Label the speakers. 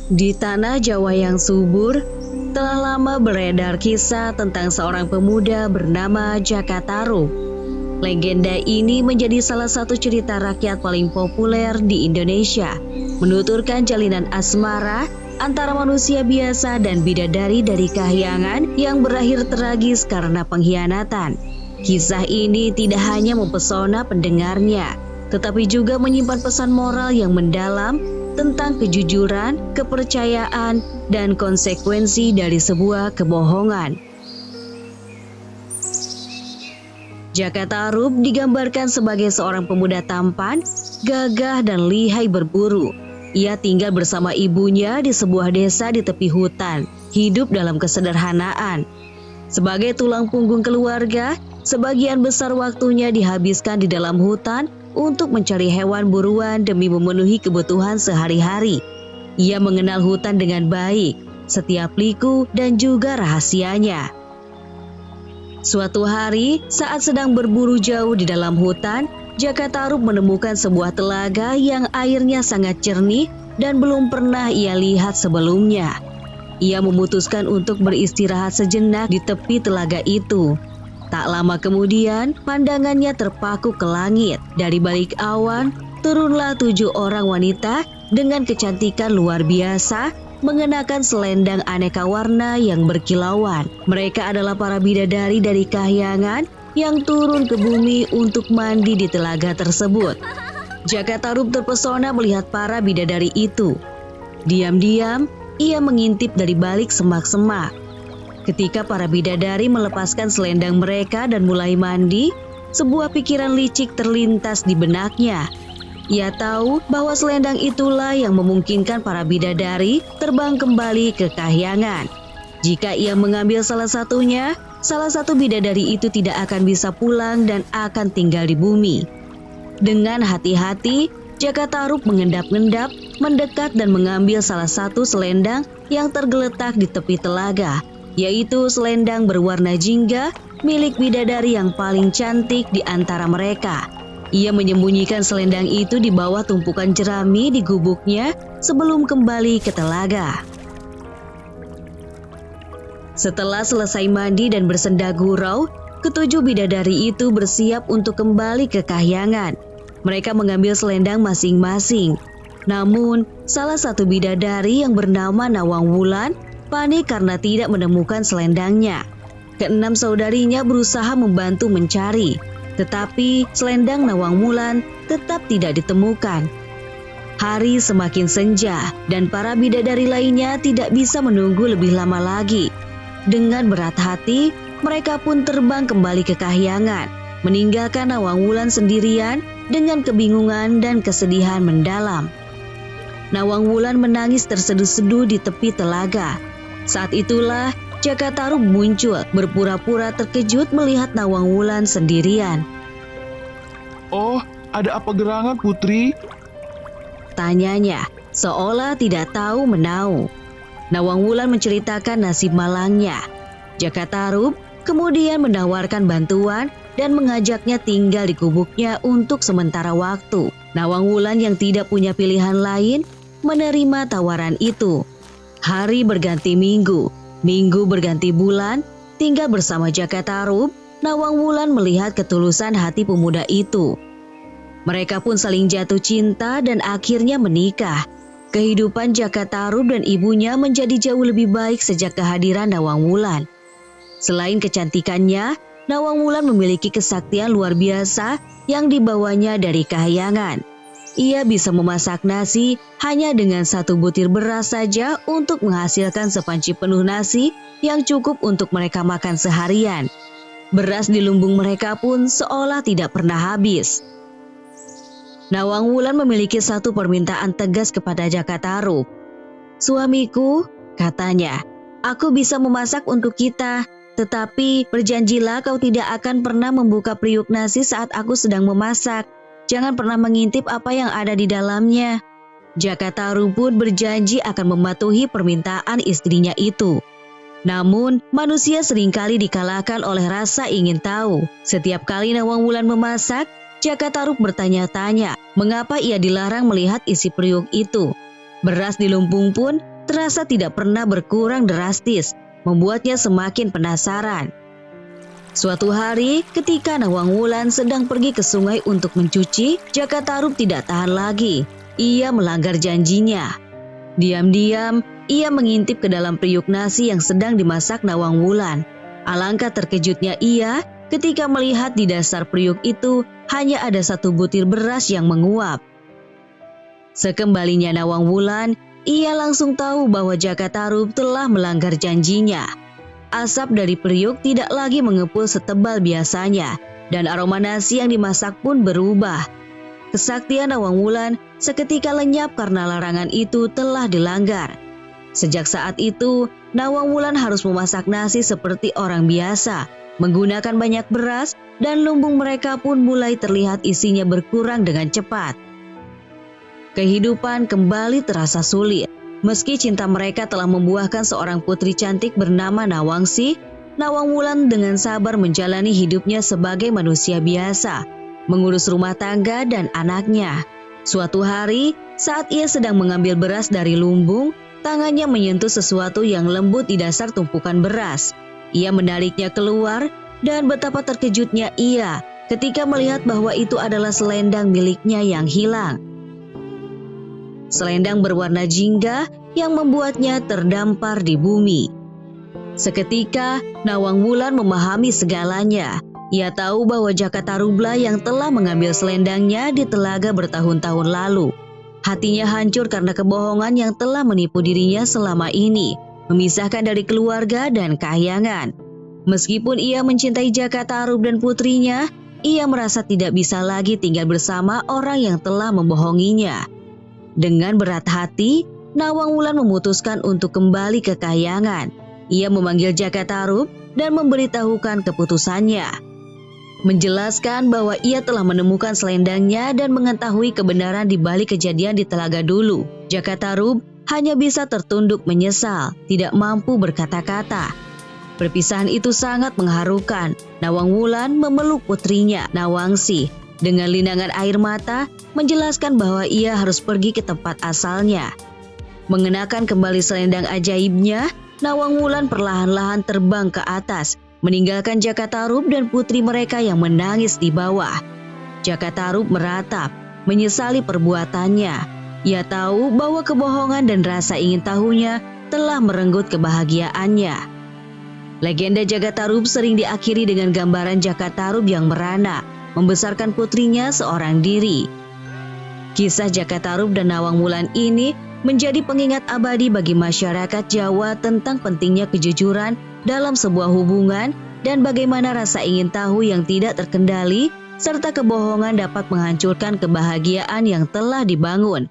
Speaker 1: Di tanah Jawa yang subur, telah lama beredar kisah tentang seorang pemuda bernama Jaka Tarub. Legenda ini menjadi salah satu cerita rakyat paling populer di Indonesia, menuturkan jalinan asmara antara manusia biasa dan bidadari dari kahyangan yang berakhir tragis karena pengkhianatan. Kisah ini tidak hanya mempesona pendengarnya, tetapi juga menyimpan pesan moral yang mendalam tentang kejujuran, kepercayaan, dan konsekuensi dari sebuah kebohongan. Jaka Tarub digambarkan sebagai seorang pemuda tampan, gagah, dan lihai berburu. Ia tinggal bersama ibunya di sebuah desa di tepi hutan, hidup dalam kesederhanaan. Sebagai tulang punggung keluarga, sebagian besar waktunya dihabiskan di dalam hutan untuk mencari hewan buruan demi memenuhi kebutuhan sehari-hari. Ia mengenal hutan dengan baik, setiap liku dan juga rahasianya. Suatu hari, saat sedang berburu jauh di dalam hutan, Jaka Tarub menemukan sebuah telaga yang airnya sangat jernih dan belum pernah ia lihat sebelumnya. Ia memutuskan untuk beristirahat sejenak di tepi telaga itu. Tak lama kemudian, pandangannya terpaku ke langit. Dari balik awan, turunlah 7 orang wanita dengan kecantikan luar biasa, mengenakan selendang aneka warna yang berkilauan. Mereka adalah para bidadari dari kahyangan yang turun ke bumi untuk mandi di telaga tersebut. Jaka Tarub terpesona melihat para bidadari itu. Diam-diam, ia mengintip dari balik semak-semak. Ketika para bidadari melepaskan selendang mereka dan mulai mandi, sebuah pikiran licik terlintas di benaknya. Ia tahu bahwa selendang itulah yang memungkinkan para bidadari terbang kembali ke kahyangan. Jika ia mengambil salah satunya, salah satu bidadari itu tidak akan bisa pulang dan akan tinggal di bumi. Dengan hati-hati, Jaka Tarub mengendap-endap, mendekat dan mengambil salah satu selendang yang tergeletak di tepi telaga, yaitu selendang berwarna jingga milik bidadari yang paling cantik di antara mereka. Ia menyembunyikan selendang itu di bawah tumpukan jerami di gubuknya sebelum kembali ke telaga. Setelah selesai mandi dan bersenda gurau, ketujuh bidadari itu bersiap untuk kembali ke kahyangan. Mereka mengambil selendang masing-masing. Namun, salah satu bidadari yang bernama Nawang Wulan panik karena tidak menemukan selendangnya. Keenam saudarinya berusaha membantu mencari, tetapi selendang Nawang Wulan tetap tidak ditemukan. Hari semakin senja dan para bidadari lainnya tidak bisa menunggu lebih lama lagi. Dengan berat hati, mereka pun terbang kembali ke kahyangan, meninggalkan Nawang Wulan sendirian dengan kebingungan dan kesedihan mendalam. Nawang Wulan menangis terseduh-seduh di tepi telaga. Saat itulah Jaka Tarub muncul, berpura-pura terkejut melihat Nawang Wulan sendirian.
Speaker 2: "Oh, ada apa gerangan, Putri?"
Speaker 1: Tanyanya, seolah tidak tahu menau. Nawang Wulan menceritakan nasib malangnya. Jaka Tarub kemudian menawarkan bantuan dan mengajaknya tinggal di gubuknya untuk sementara waktu. Nawang Wulan yang tidak punya pilihan lain menerima tawaran itu. Hari berganti minggu, minggu berganti bulan, tinggal bersama Jaka Tarub, Nawang Wulan melihat ketulusan hati pemuda itu. Mereka pun saling jatuh cinta dan akhirnya menikah. Kehidupan Jaka Tarub dan ibunya menjadi jauh lebih baik sejak kehadiran Nawang Wulan. Selain kecantikannya, Nawang Wulan memiliki kesaktian luar biasa yang dibawanya dari kahyangan. Ia bisa memasak nasi hanya dengan 1 butir beras saja untuk menghasilkan sepanci penuh nasi yang cukup untuk mereka makan seharian. Beras di lumbung mereka pun seolah tidak pernah habis. Nawang Wulan memiliki satu permintaan tegas kepada Jaka Tarub. "Suamiku," katanya, "aku bisa memasak untuk kita, tetapi berjanjilah kau tidak akan pernah membuka periuk nasi saat aku sedang memasak. Jangan pernah mengintip apa yang ada di dalamnya." Jaka Tarub pun berjanji akan mematuhi permintaan istrinya itu. Namun, manusia seringkali dikalahkan oleh rasa ingin tahu. Setiap kali Nawang Wulan memasak, Jaka Tarub bertanya-tanya mengapa ia dilarang melihat isi periuk itu. Beras di lumbung pun terasa tidak pernah berkurang drastis, membuatnya semakin penasaran. Suatu hari, ketika Nawang Wulan sedang pergi ke sungai untuk mencuci, Jaka Tarub tidak tahan lagi. Ia melanggar janjinya. Diam-diam, ia mengintip ke dalam periuk nasi yang sedang dimasak Nawang Wulan. Alangkah terkejutnya ia ketika melihat di dasar periuk itu hanya ada satu butir beras yang menguap. Sekembalinya Nawang Wulan, ia langsung tahu bahwa Jaka Tarub telah melanggar janjinya. Asap dari periuk tidak lagi mengepul setebal biasanya, dan aroma nasi yang dimasak pun berubah. Kesaktian Nawang Wulan seketika lenyap karena larangan itu telah dilanggar. Sejak saat itu, Nawang Wulan harus memasak nasi seperti orang biasa, menggunakan banyak beras, dan lumbung mereka pun mulai terlihat isinya berkurang dengan cepat. Kehidupan kembali terasa sulit. Meski cinta mereka telah membuahkan seorang putri cantik bernama Nawangsi, Nawang Wulan dengan sabar menjalani hidupnya sebagai manusia biasa, mengurus rumah tangga dan anaknya. Suatu hari, saat ia sedang mengambil beras dari lumbung, tangannya menyentuh sesuatu yang lembut di dasar tumpukan beras. Ia menariknya keluar dan betapa terkejutnya ia ketika melihat bahwa itu adalah selendang miliknya yang hilang. Selendang berwarna jingga yang membuatnya terdampar di bumi. Seketika, Nawang Wulan memahami segalanya. Ia tahu bahwa Jaka Tarublah yang telah mengambil selendangnya di telaga bertahun-tahun lalu. Hatinya hancur karena kebohongan yang telah menipu dirinya selama ini, memisahkan dari keluarga dan kahyangan. Meskipun ia mencintai Jaka Tarub dan putrinya, ia merasa tidak bisa lagi tinggal bersama orang yang telah membohonginya. Dengan berat hati, Nawang Wulan memutuskan untuk kembali ke kahyangan. Ia memanggil Jaka Tarub dan memberitahukan keputusannya. Menjelaskan bahwa ia telah menemukan selendangnya dan mengetahui kebenaran di balik kejadian di telaga dulu. Jaka Tarub hanya bisa tertunduk menyesal, tidak mampu berkata-kata. Perpisahan itu sangat mengharukan. Nawang Wulan memeluk putrinya, Nawangsi, dengan linangan air mata, menjelaskan bahwa ia harus pergi ke tempat asalnya. Mengenakan kembali selendang ajaibnya, Nawang Wulan perlahan-lahan terbang ke atas, meninggalkan Jaka Tarub dan putri mereka yang menangis di bawah. Jaka Tarub meratap, menyesali perbuatannya. Ia tahu bahwa kebohongan dan rasa ingin tahunya telah merenggut kebahagiaannya. Legenda Jaka Tarub sering diakhiri dengan gambaran Jaka Tarub yang merana, membesarkan putrinya seorang diri. Kisah Jaka Tarub dan Nawang Wulan ini menjadi pengingat abadi bagi masyarakat Jawa tentang pentingnya kejujuran dalam sebuah hubungan dan bagaimana rasa ingin tahu yang tidak terkendali serta kebohongan dapat menghancurkan kebahagiaan yang telah dibangun.